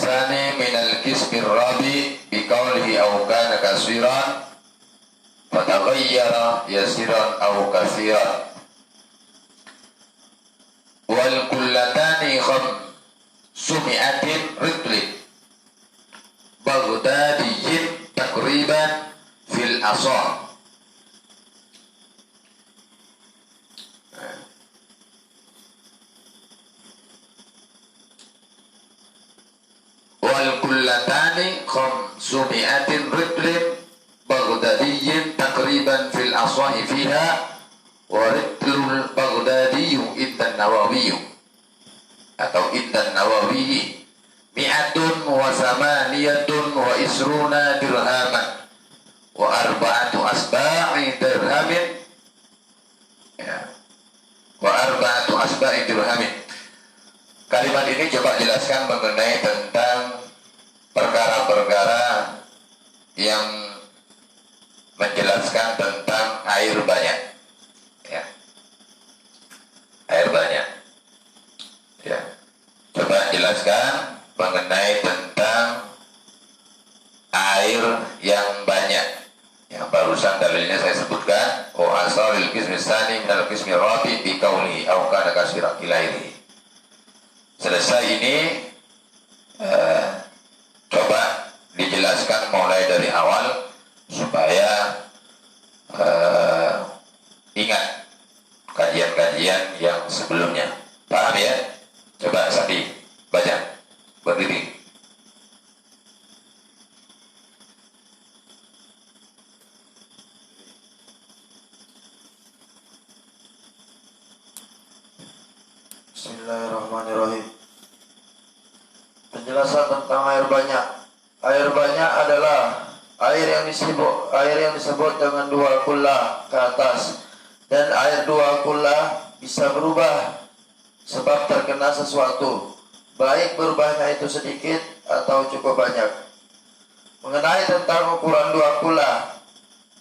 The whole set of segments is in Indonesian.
الثاني من القسم الرابع بقوله أو كان كثيرا فتغير يسيرا أو كثيرا. والكلتان 500 رطل بغدادي تقريبا في الأصح. والكلتان 500 رطل بغدادي تقريبا في الأصح فيها. ورطل البغدادي عند النووي atau indan Nawawi 128 dirhaman wa 4 asba'i dirhamin, ya, wa 4 asba'i dirhamin. Kalimat ini coba jelaskan mengenai tentang perkara-perkara yang menjelaskan tentang air banyak, ya, air banyak. Ya, coba jelaskan mengenai tentang air yang banyak. Yang barusan dalilnya saya sebutkan, o asalil qismi tsani minal qismi rabi bi qawli aw kana katsira ilairi. Selesai ini coba dijelaskan mulai dari awal supaya ingat kajian-kajian yang sebelumnya. Paham ya? Coba Sandi baca, berdiri. Bismillahirrahmanirrahim. Penjelasan tentang air banyak. Air banyak adalah air yang disebut dengan 2 kullah ke atas, dan air 2 kullah bisa berubah sebab terkena sesuatu, baik berubahnya itu sedikit atau cukup banyak. Mengenai tentang ukuran 2 kullah,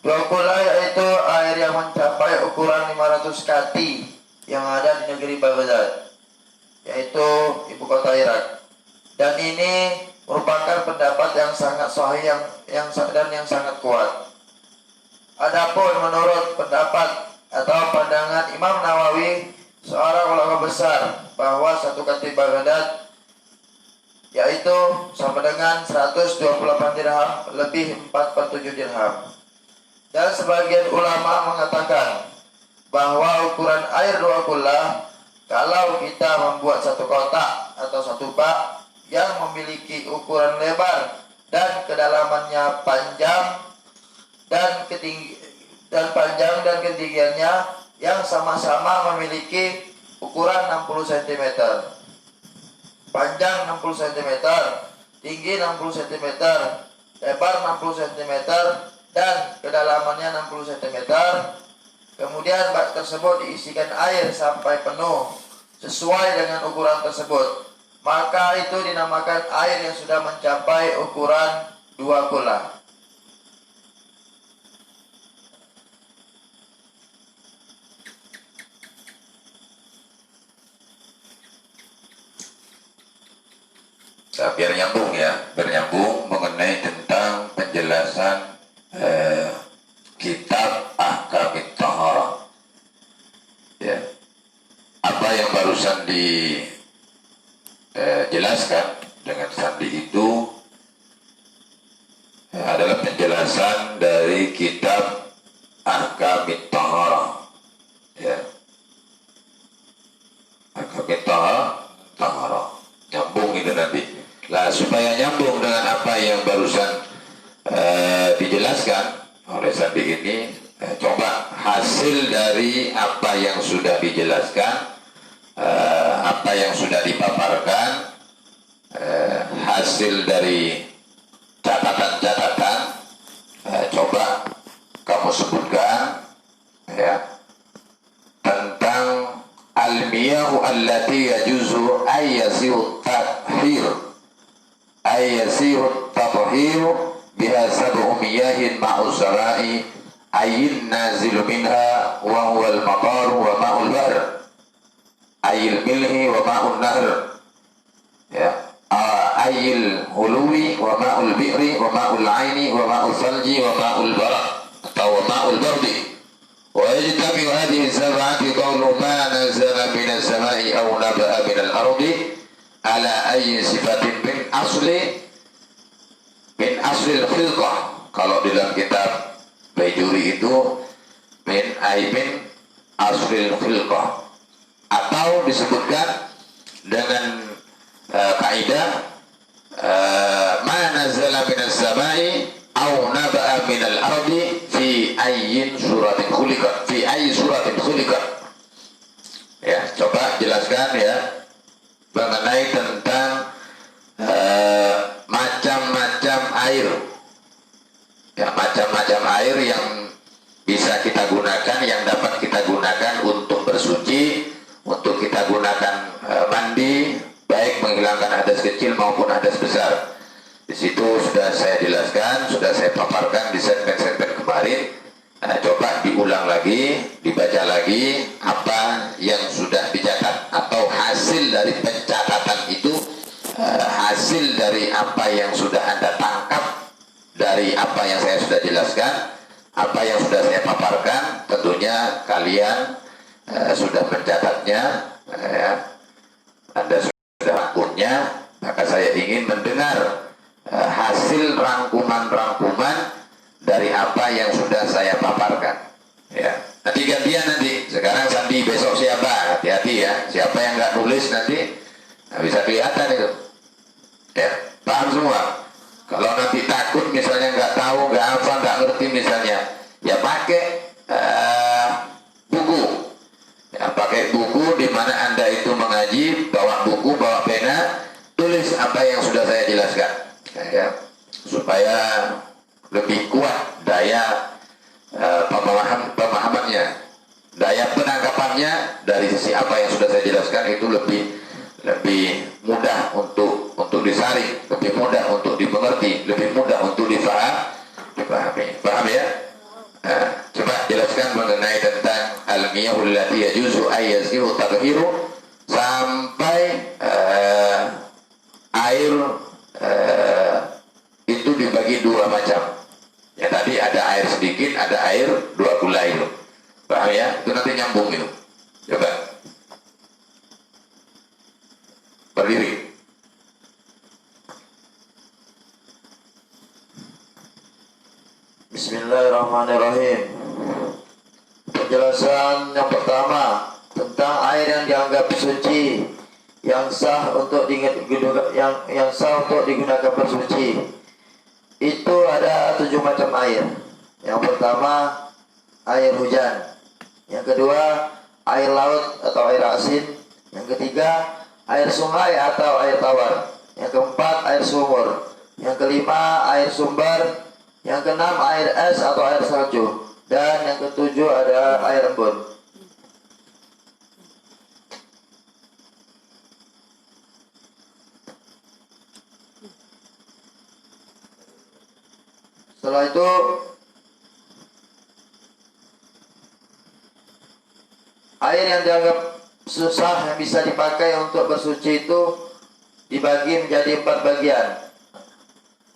2 kullah yaitu air yang mencapai ukuran 500 kati yang ada di negeri Baghdad, yaitu ibu kota Irak. Dan ini merupakan pendapat yang sangat sahih yang sangat kuat. Adapun menurut pendapat atau pandangan Imam Nawawi, seorang ulama besar, bahwa 1 kati Baghdad yaitu sama dengan 128 dirham lebih 4/7 dirham. Dan sebagian ulama mengatakan bahwa ukuran air 2 kullah, kalau kita membuat 1 kotak atau 1 bak yang memiliki ukuran lebar dan kedalamannya panjang dan ketinggiannya yang sama-sama memiliki ukuran 60 cm, panjang 60 cm, tinggi 60 cm, lebar 60 cm, dan kedalamannya 60 cm. Kemudian bak tersebut diisikan air sampai penuh sesuai dengan ukuran tersebut, maka itu dinamakan air yang sudah mencapai ukuran 2 kullah. Nah, biar nyambung mengenai tentang penjelasan kitab Ahkamit Taharah. Ya. Apa yang barusan dijelaskan dengan Sandi itu adalah penjelasan dari kitab Ahkamit Taharah. Ya. Ahkamit Taharah. Nyambung itu nanti. Nah, supaya nyambung dengan apa yang barusan dijelaskan oleh Sandi ini, coba hasil dari apa yang sudah dijelaskan, apa yang sudah dipaparkan, hasil dari catatan-catatan, coba kamu sebutkan, ya, tentang al-miyahu allati yajuzu ayyasiru tathhir biha sab'u miyahin ma'usara'i ayyin nazilu minha wa huwa al-matar wa ma'ul bahr ayil milhi wa ma'un nahr, ya, ayil uluwi wa ma'ul bi'ri wa ma'ul aini wa ma'ul salji wa ma'ul barak atau wa ma'ul bardi. Wa yajtabi hadhihi sab'ati qawlu ma nazala minas sama'i aw naba'a minal ardi ala ayyi sifatin min aslil khilqah. Kalau di dalam kitab Baijuri itu min aslil khilqah, atau disebutkan dengan kaidah ma nazala minas samai aw naba'a minal ardi fi ayyin suratin khuliqat, fi ayyi suratin khuliqat. Ya, coba jelaskan ya mengenai tentang macam-macam air. Ya, macam-macam air yang bisa kita gunakan, yang dapat kita gunakan untuk bersuci, untuk kita gunakan mandi, baik menghilangkan hadas kecil maupun hadas besar. Di situ sudah saya jelaskan, sudah saya paparkan di segmen-segmen kemarin. Coba diulang lagi, dibaca lagi apa yang sudah dicatat atau hasil dari pencatatan itu, hasil dari apa yang sudah Anda tangkap dari apa yang saya sudah jelaskan, apa yang sudah saya paparkan. Tentunya kalian sudah mencatatnya, ya. Anda sudah punya, maka saya ingin mendengar hasil rangkuman-rangkuman dari apa yang sudah saya paparkan. Ya, nanti gantian nanti. Sekarang Sandi, besok siapa? Hati-hati ya. Siapa yang nggak nulis nanti bisa kelihatan itu. Ya, paham semua? Kalau nanti takut misalnya nggak tahu, nggak apa, nggak ngerti misalnya, ya pakai buku. Ya, pakai buku di mana Anda itu mengaji, bawa buku, bawa pena, tulis apa yang sudah saya jelaskan, ya, supaya lebih kuat daya pemahamannya, daya penangkapannya dari sisi apa yang sudah saya jelaskan itu lebih mudah untuk disaring, lebih mudah untuk dimengerti, lebih mudah untuk dipahami. Paham ya? Coba jelaskan mengenai tentang al-miyahul lati yajuzu ayyazihu tadhiru sampai air itu dibagi dua macam. Ya, tadi ada air sedikit, ada air 2 gula air. Paham ya? Itu nanti nyambung itu. Coba berdiri. Bismillahirrahmanirrahim. Penjelasan yang pertama tentang air yang dianggap suci, yang sah untuk digunakan bersuci. Itu ada 7 macam air. Yang pertama air hujan, yang kedua air laut atau air asin, yang ketiga air sungai atau air tawar, yang keempat air sumur, yang kelima air sumber, yang keenam air es atau air salju, dan yang ketujuh ada air embun. Setelah itu air yang dianggap susah yang bisa dipakai untuk bersuci itu dibagi menjadi 4 bagian.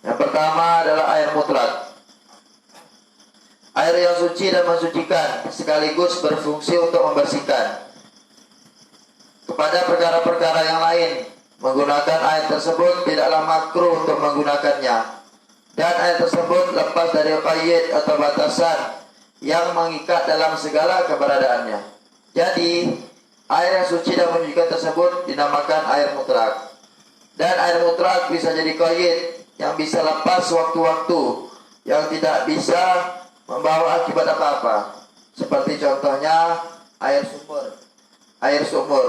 Yang pertama adalah air mutlak. Air yang suci dan mensucikan sekaligus berfungsi untuk membersihkan. Kepada perkara-perkara yang lain, menggunakan air tersebut tidaklah makruh untuk menggunakannya. Dan air tersebut lepas dari qaid atau batasan yang mengikat dalam segala keberadaannya. Jadi, air yang suci dan mensucikan tersebut dinamakan air mutlak. Dan air mutlak bisa jadi qaid, yang bisa lepas waktu-waktu, yang tidak bisa membawa akibat apa-apa. Seperti contohnya air sumur. Air sumur.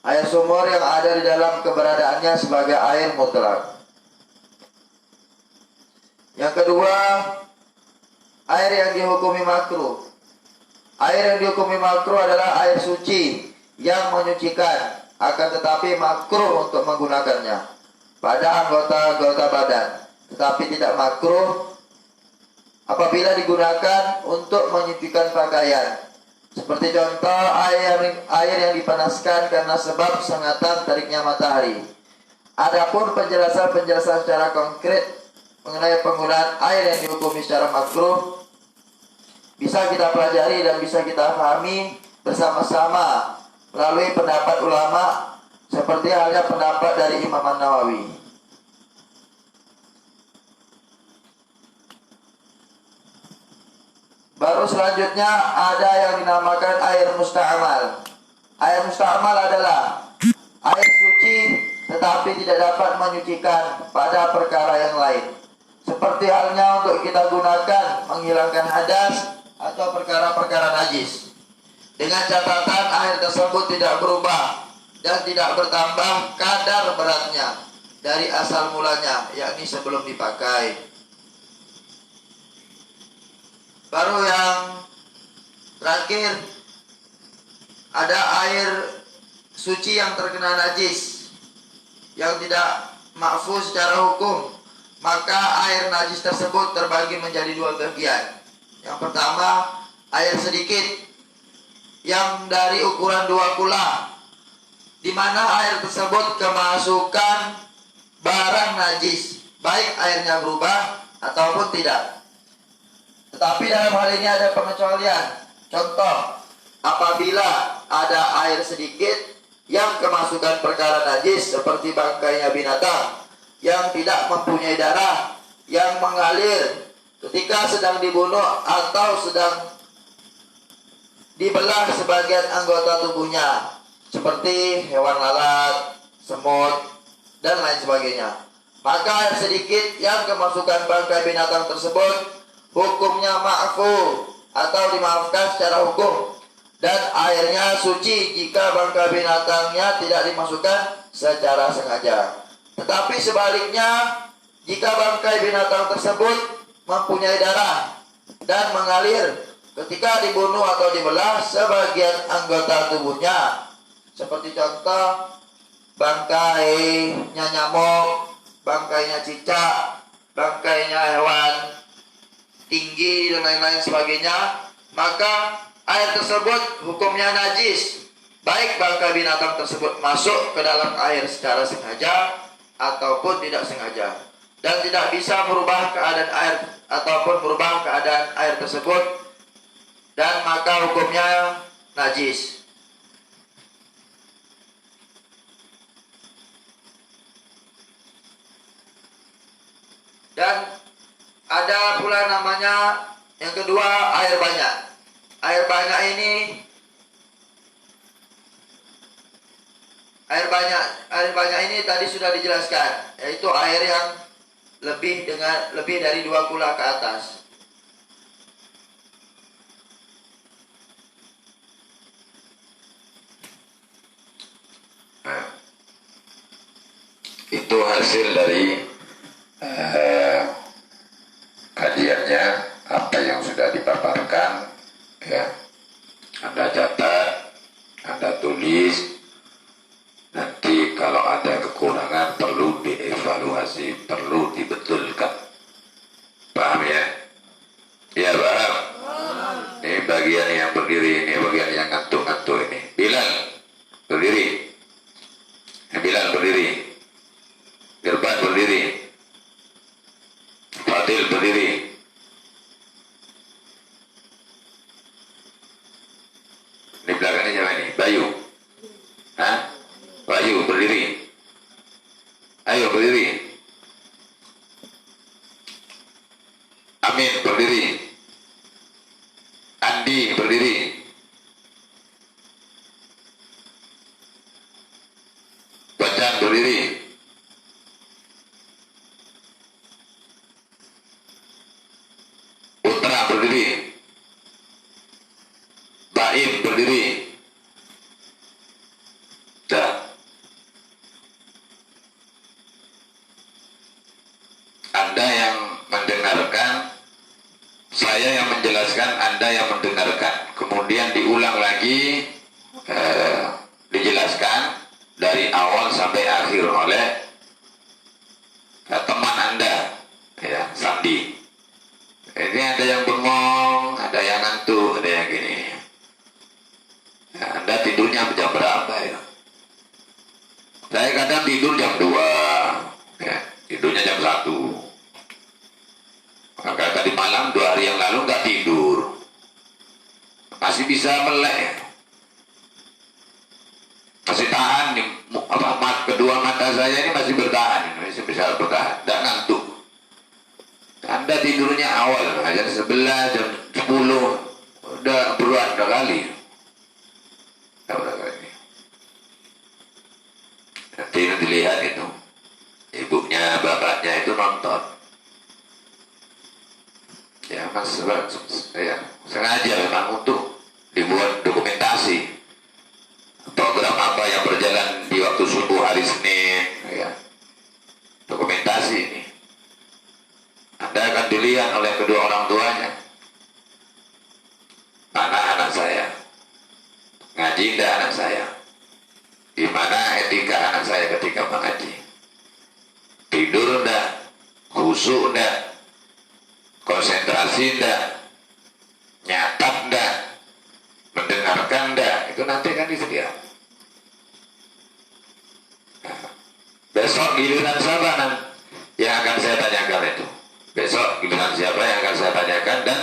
Air sumur yang ada di dalam keberadaannya sebagai air mutlak. Yang kedua, air yang dihukumi makruh. Air yang dihukumi makruh adalah air suci yang menyucikan, akan tetapi makruh untuk menggunakannya pada anggota-anggota badan, tetapi tidak makruh apabila digunakan untuk menyucikan pakaian. Seperti contoh air yang dipanaskan karena sebab sengatan teriknya matahari, Adapun penjelasan-penjelasan secara konkret mengenai penggunaan air yang dihukumi secara makruh bisa kita pelajari dan bisa kita pahami bersama-sama melalui pendapat ulama seperti halnya pendapat dari Imam An-Nawawi. Baru selanjutnya ada yang dinamakan air musta'mal. Air musta'mal adalah air suci tetapi tidak dapat menyucikan pada perkara yang lain. Seperti halnya untuk kita gunakan menghilangkan hadas atau perkara-perkara najis. Dengan catatan air tersebut tidak berubah dan tidak bertambah kadar beratnya dari asal mulanya, yakni sebelum dipakai. Baru yang terakhir ada air suci yang terkena najis yang tidak mahfuz secara hukum, maka air najis tersebut terbagi menjadi dua bagian. Yang pertama, air sedikit yang dari ukuran 2 kula, di mana air tersebut kemasukan barang najis, baik airnya berubah ataupun tidak. Tetapi dalam hal ini ada pengecualian. Contoh, apabila ada air sedikit yang kemasukan perkara najis seperti bangkainya binatang yang tidak mempunyai darah, yang mengalir ketika sedang dibunuh atau sedang dibelah sebagian anggota tubuhnya seperti hewan lalat, semut, dan lain sebagainya, maka air sedikit yang kemasukan bangkai binatang tersebut hukumnya ma'fu atau dimaafkan secara hukum, dan airnya suci jika bangkai binatangnya tidak dimasukkan secara sengaja. Tetapi sebaliknya, jika bangkai binatang tersebut mempunyai darah dan mengalir ketika dibunuh atau dibelah sebagian anggota tubuhnya, seperti contoh bangkainya nyamuk, bangkainya cicak, bangkainya hewan tinggi dan lain-lain sebagainya, maka air tersebut hukumnya najis, baik bangkai binatang tersebut masuk ke dalam air secara sengaja ataupun tidak sengaja, dan tidak bisa merubah keadaan air ataupun merubah keadaan air tersebut, dan maka hukumnya najis. Dan ada pula namanya yang kedua, air banyak. Air banyak ini tadi sudah dijelaskan, yaitu air yang lebih dari 2 kula ke atas. Itu hasil dari kajiannya, apa yang sudah dipaparkan, ya. Anda catat, Anda tulis. Nanti kalau ada kekurangan perlu dievaluasi, perlu dibetulkan. Paham ya? Ya paham. Ini bagian yang berdiri, ini bagian yang ngantuk-ngantuk ini. Bilal berdiri. Bilal berdiri. Irfan berdiri. Fadil berdiri. Di belakangnya siapa ini? Bayu. Hah? Bayu berdiri. Ayo berdiri. Amin berdiri. Andi berdiri. Bacan berdiri. Putra berdiri. Baim berdiri. Dah. Anda yang mendengarkan, saya yang menjelaskan, Anda yang mendengarkan. Kemudian diulang lagi, dijelaskan dari awal sampai akhir oleh teman Anda, ya, Sandi. Ini ada yang bengong, ada yang ngantuk, ada yang gini. Ya, Anda tidurnya jam berapa ya? Saya kadang tidur jam 2, tidurnya jam 1. Maka tadi malam 2 hari yang lalu nggak tidur, masih bisa melek, masih tahan nih, kedua mata saya ini masih bertahan, masih bisa bertahan, tidak ngantuk. Anda tidurnya awal, jam 11, jam 10, udah berulang kali. Nanti dilihat itu, ibunya, bapaknya itu nonton. Ya mas, ya, sengaja memang untuk dibuat dokumentasi program apa yang berjalan di waktu subuh hari Senin, ya. Dokumentasi ini Anda akan dilihat oleh kedua orang tuanya. Mana anak saya? Ngaji enggak anak saya? Gimana etika anak saya ketika mengaji? Tidur enggak? Khusyuk enggak? Konsentrasi enggak? Nyatat enggak? Mendengarkan enggak? Itu nanti kan disediakan. Besok giliran siapa yang akan saya tanyakan itu? Besok giliran siapa yang akan saya tanyakan, dan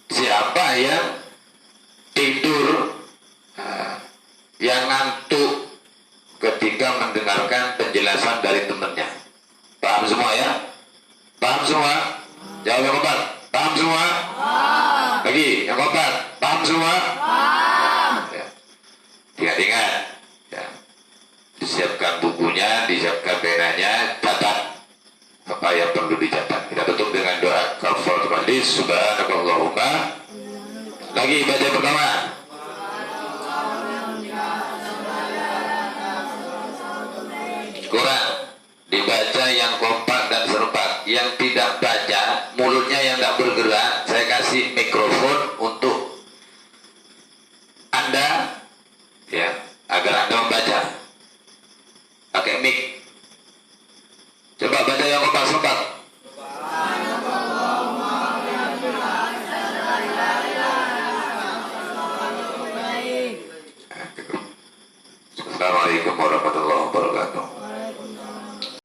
siapa yang tidur, yang ngantuk ketika mendengarkan penjelasan dari temannya. Paham semua ya? Paham semua? Jawab yang kompak. Paham semua? Lagi yang kompak. Paham semua? Ya. Ingat-ingat. Ya. Disiapkan bukunya, disiapkan penanya, catat apa yang perlu dicatat. Kita tutup dengan doa kafaratul majlis. Subhanakallahumma. Lagi baca pertama. Quran dibaca yang kompak dan serempak. Yang tidak baca, mulutnya yang tidak bergerak, saya kasih mikrofon untuk Anda, ya, agar Anda membaca pakai mic. Coba baca yang kompak serempak. Assalamualaikum warahmatullahi wabarakatuh.